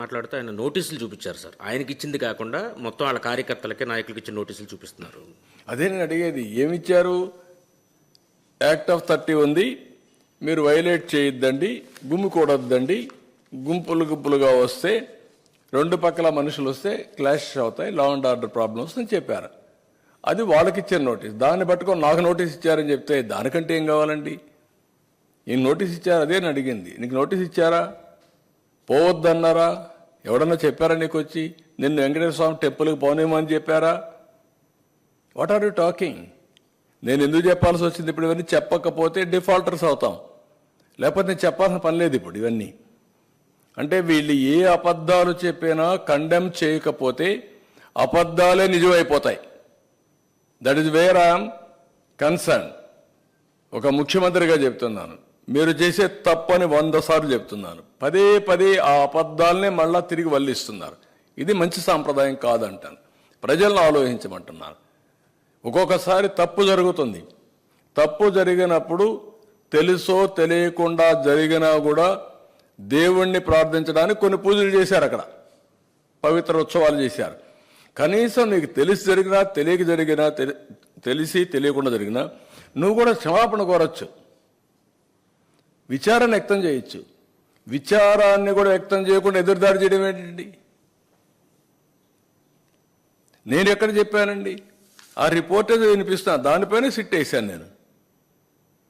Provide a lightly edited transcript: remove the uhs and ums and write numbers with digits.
మాట్లాడుతూ ఆయన నోటీసులు చూపించారు సార్. ఆయనకి ఇచ్చింది కాకుండా మొత్తం వాళ్ళ కార్యకర్తలకే నాయకులకి ఇచ్చిన నోటీసులు చూపిస్తున్నారు. అదే నేను అడిగేది, ఏమిచ్చారు? యాక్ట్ ఆఫ్ 30 ఉంది, మీరు వైలేట్ చేయొద్దండి, గుమ్మికూడొద్దండి, గుంపులుగా వస్తే రెండు పక్కల మనుషులు వస్తే క్లాష్ అవుతాయి, లా అండ్ ఆర్డర్ ప్రాబ్లమ్స్ అని చెప్పారు. అది వాళ్ళకి ఇచ్చిన నోటీస్. దాన్ని పట్టుకొని నాకు నోటీస్ ఇచ్చారని చెప్తే దానికంటే ఏం కావాలండి? ఈయన నోటీస్ ఇచ్చారు, అదే నేను అడిగింది. నీకు నోటీస్ ఇచ్చారా? పోవద్దన్నారా? ఎవడన్నా చెప్పారా నీకు వచ్చి నిన్ను వెంకటేశ్వర స్వామి టెంపుల్కి పోనేమని చెప్పారా? What are you talking? నేను ఎందుకు చెప్పాల్సి వచ్చింది? ఇప్పుడు ఇవన్నీ చెప్పకపోతే డిఫాల్టర్స్ అవుతాం, లేకపోతే నేను చెప్పాల్సిన పని లేదు ఇప్పుడు ఇవన్నీ. అంటే వీళ్ళు ఏ అబద్ధాలు చెప్పినా కండెమ్ చేయకపోతే అబద్ధాలే నిజమైపోతాయి. That is where I'm concerned. ఒక ముఖ్యమంత్రిగా చెప్తున్నాను, మీరు చేసే తప్పని 100 సార్లు చెప్తున్నాను. పదే ఆ అబద్ధాలనే మళ్ళా తిరిగి వల్లిస్తున్నారు. ఇది మంచి సాంప్రదాయం కాదంటాను. ప్రజలను ఆలోచించమంటున్నాను. ఒక్కొక్కసారి తప్పు జరుగుతుంది. తప్పు జరిగినప్పుడు తెలుసో తెలియకుండా జరిగినా కూడా దేవుణ్ణి ప్రార్థించడానికి కొన్ని పూజలు చేశారు, అక్కడ పవిత్ర ఉత్సవాలు చేశారు. కనీసం నీకు తెలిసి జరిగినా తెలియక జరిగినా, తెలిసి తెలియకుండా జరిగినా నువ్వు కూడా క్షమాపణ కోరచ్చు, విచారాన్ని వ్యక్తం చేయొచ్చు. విచారాన్ని కూడా వ్యక్తం చేయకుండా ఎదురుదాడి చేయడం ఏంటండి? నేను ఎక్కడ చెప్పానండి? ఆ రిపోర్ట్ ఏదో వినిపిస్తున్నా, దానిపైన సిట్ వేశాను నేను.